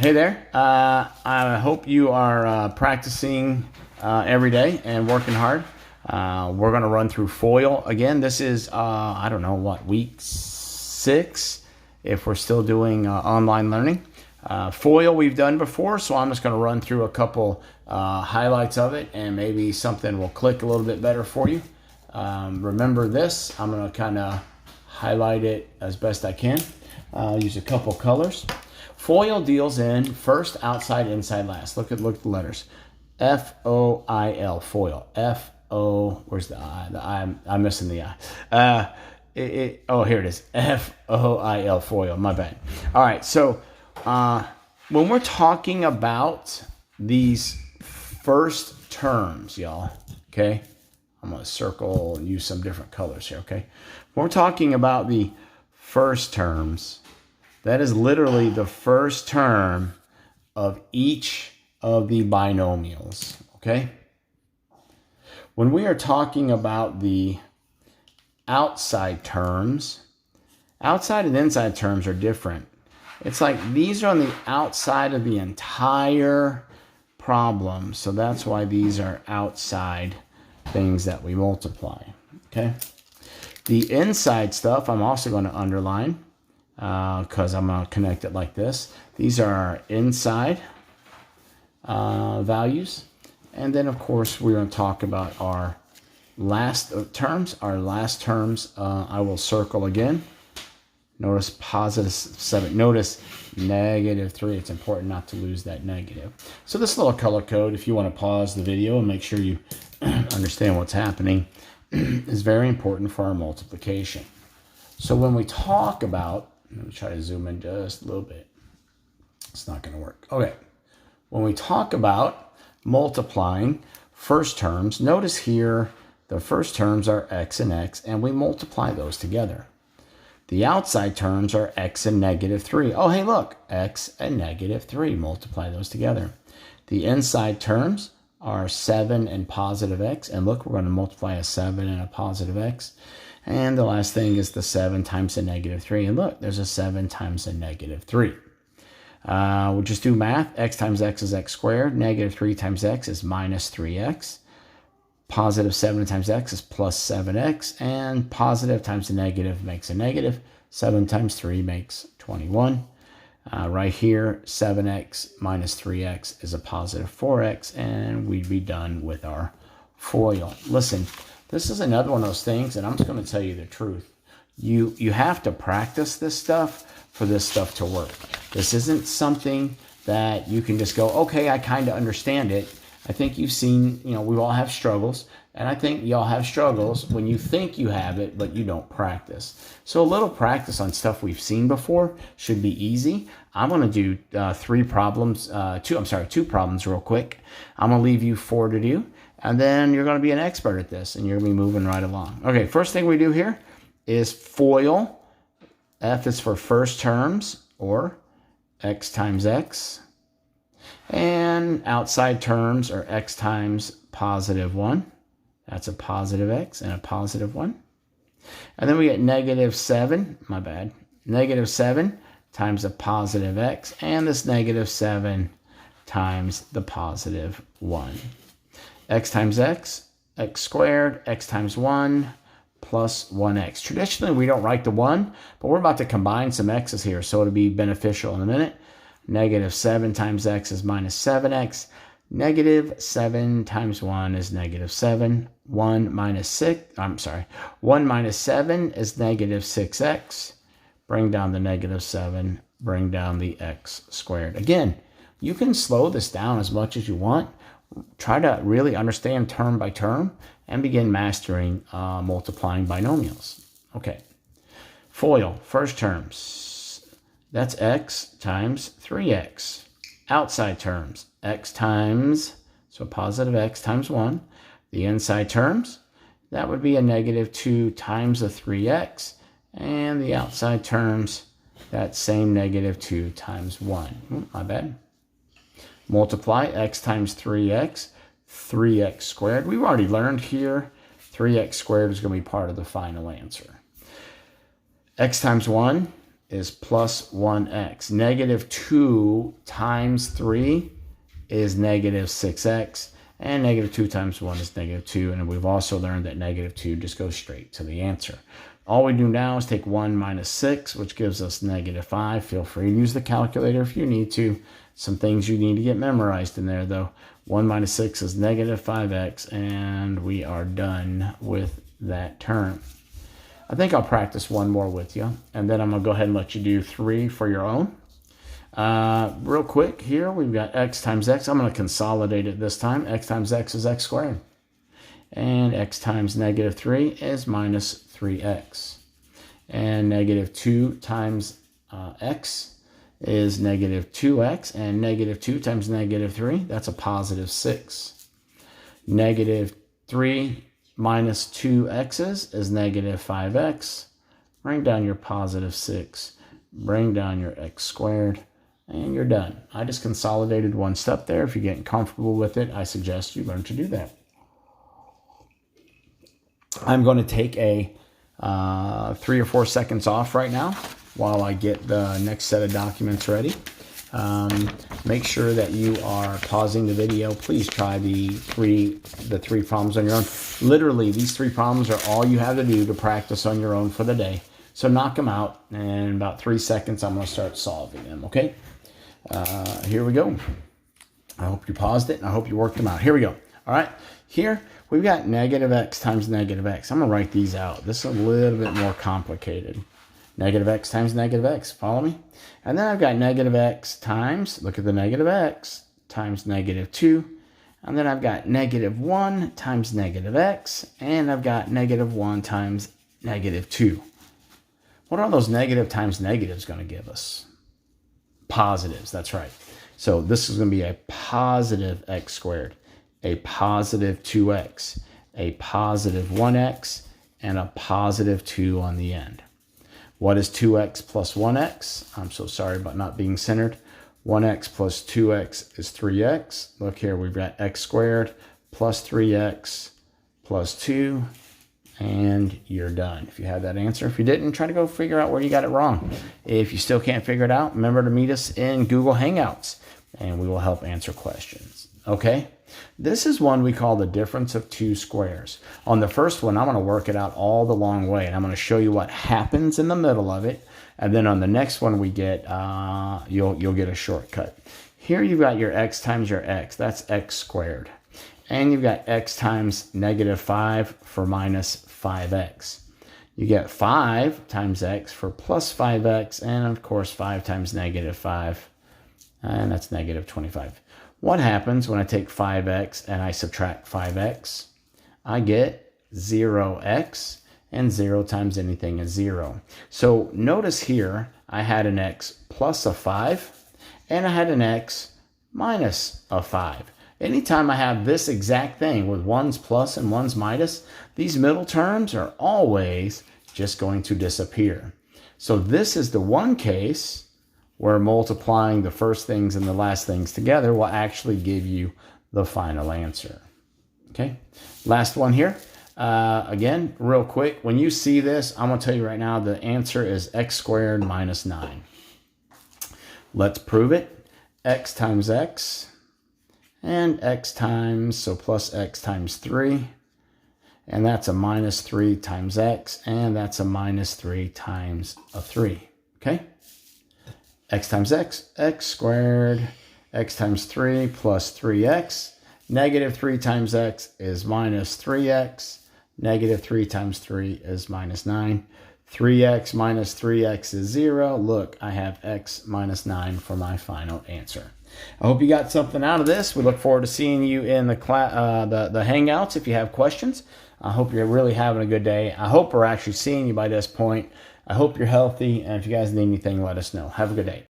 Hey there. I hope you are practicing every day and working hard. We're going to run through FOIL again. This is, I don't know what, week 6 if we're still doing online learning. FOIL we've done before, so I'm just going to run through a couple highlights of it and maybe something will click a little bit better for you. Remember this, I'm going to kind of highlight it as best I can. I'll use a couple colors. FOIL deals in first, outside, inside, last. Look at the letters. F-O-I-L, FOIL. F-O, where's the I? The I, I'm missing the I. Oh, here it is. F-O-I-L, FOIL, my bad. All right, so when we're talking about these first terms, y'all, okay? I'm going to circle and use some different colors here, okay? When we're talking about the first terms, that is literally the first term of each of the binomials, okay? When we are talking about the outside terms, outside and inside terms are different. It's like these are on the outside of the entire problem, so that's why these are outside things that we multiply, okay? The inside stuff I'm also going to underline, because I'm going to connect it like this. These are our inside values. And then, of course, we're going to talk about our last terms. Our last terms I will circle again. Notice positive 7. Notice negative 3. It's important not to lose that negative. So this little color code, if you want to pause the video and make sure you understand what's happening, is very important for our multiplication. So when we talk about, let me try to zoom in just a little bit. It's not going to work. Okay. When we talk about multiplying first terms, notice here the first terms are x and x, and we multiply those together. The outside terms are x and negative 3. Oh, hey, look, x and negative 3. Multiply those together. The inside terms are 7 and positive x, and look, we're going to multiply a 7 and a positive x. And the last thing is the 7 times a negative 3. And look, there's a 7 times a negative 3. We'll just do math. X times x is x squared. Negative 3 times x is minus 3x. Positive 7 times x is plus 7x. And positive times a negative makes a negative. 7 times 3 makes 21. Right here, 7x minus 3x is a positive 4x. And we'd be done with our FOIL. Listen. This is another one of those things, and I'm just going to tell you the truth. You have to practice this stuff for this stuff to work. This isn't something that you can just go, okay, I kind of understand it. I think you've seen, we all have struggles, and I think y'all have struggles when you think you have it, but you don't practice. So a little practice on stuff we've seen before should be easy. I'm going to do two problems real quick. I'm going to leave you 4 to do. And then you're going to be an expert at this, and you're going to be moving right along. Okay, first thing we do here is FOIL. F is for first terms, or x times x. And outside terms are x times positive 1. That's a positive x and a positive 1. And then we get negative 7, my bad. Negative 7 times a positive x, and this negative 7 times the positive 1. X times x, x squared, x times 1, plus 1x. Traditionally, we don't write the 1, but we're about to combine some x's here, so it'll be beneficial in a minute. Negative 7 times x is minus 7x. Negative 7 times 1 is negative 7. 1 minus 7 is negative 6x. Bring down the negative 7, bring down the x squared. Again, you can slow this down as much as you want. Try to really understand term by term and begin mastering multiplying binomials. Okay. FOIL, first terms. That's x times 3x. Outside terms, x times, so positive x times 1. The inside terms, that would be a negative 2 times a 3x. And the outside terms, that same negative 2 times 1. My bad. Multiply x times 3x, 3x squared. We've already learned here 3x squared is going to be part of the final answer. X times 1 is plus 1x. Negative 2 times 3 is negative 6x. And negative 2 times 1 is negative 2. And we've also learned that negative 2 just goes straight to the answer. All we do now is take 1 minus 6, which gives us negative 5. Feel free to use the calculator if you need to. Some things you need to get memorized in there, though. 1 minus 6 is negative 5x, and we are done with that term. I think I'll practice one more with you, and then I'm going to go ahead and let you do 3 for your own. Real quick here, we've got x times x. I'm going to consolidate it this time. X times x is x squared. And x times negative 3 is minus 3x. And negative 2 times x is negative 2x. And negative 2 times negative 3, that's a positive 6. Negative 3 minus 2x's is negative 5x. Bring down your positive 6. Bring down your x squared. And you're done. I just consolidated one step there. If you're getting comfortable with it, I suggest you learn to do that. I'm going to take a 3 or 4 seconds off right now while I get the next set of documents ready. Make sure that you are pausing the video. Please try the three problems on your own. Literally, these 3 problems are all you have to do to practice on your own for the day. So knock them out, and in about 3 seconds, I'm going to start solving them, okay? Here we go. I hope you paused it, and I hope you worked them out. Here we go. All right, here we've got negative x times negative x. I'm going to write these out. This is a little bit more complicated. Negative x times negative x. Follow me? And then I've got negative x times, look at the negative x, times negative 2. And then I've got negative 1 times negative x. And I've got negative 1 times negative 2. What are those negative times negatives going to give us? Positives, that's right. So this is going to be a positive x squared, a positive 2x, a positive 1x, and a positive 2 on the end. What is 2x plus 1x? I'm so sorry about not being centered. 1x plus 2x is 3x. Look here, we've got x squared plus 3x plus 2, and you're done. If you have that answer. If you didn't, try to go figure out where you got it wrong. If you still can't figure it out, remember to meet us in Google Hangouts, and we will help answer questions. Okay? This is one we call the difference of 2 squares. On the first one, I'm going to work it out all the long way, and I'm going to show you what happens in the middle of it. And then on the next one, we get you'll get a shortcut. Here you've got your x times your x. That's x squared. And you've got x times negative 5 for minus 5x. You get 5 times x for plus 5x, and of course 5 times negative 5, and that's negative 25. What happens when I take 5x and I subtract 5x? I get 0x, and 0 times anything is 0. So notice here, I had an x plus a 5, and I had an x minus a 5. Anytime I have this exact thing with ones plus and ones minus, these middle terms are always just going to disappear. So this is the one case where multiplying the first things and the last things together will actually give you the final answer. Okay, last one here. Again, real quick, when you see this, I'm going to tell you right now the answer is x squared minus 9. Let's prove it. X times x and x times, so plus x times 3. And that's a minus 3 times x, and that's a minus 3 times a 3. Okay? X times x, x squared, x times 3 plus 3x. Negative 3 times x is minus 3x. Negative 3 times 3 is minus 9. 3x minus 3x is 0. Look, I have x minus 9 for my final answer. I hope you got something out of this. We look forward to seeing you in the Hangouts if you have questions. I hope you're really having a good day. I hope we're actually seeing you by this point. I hope you're healthy, and if you guys need anything, let us know. Have a good day.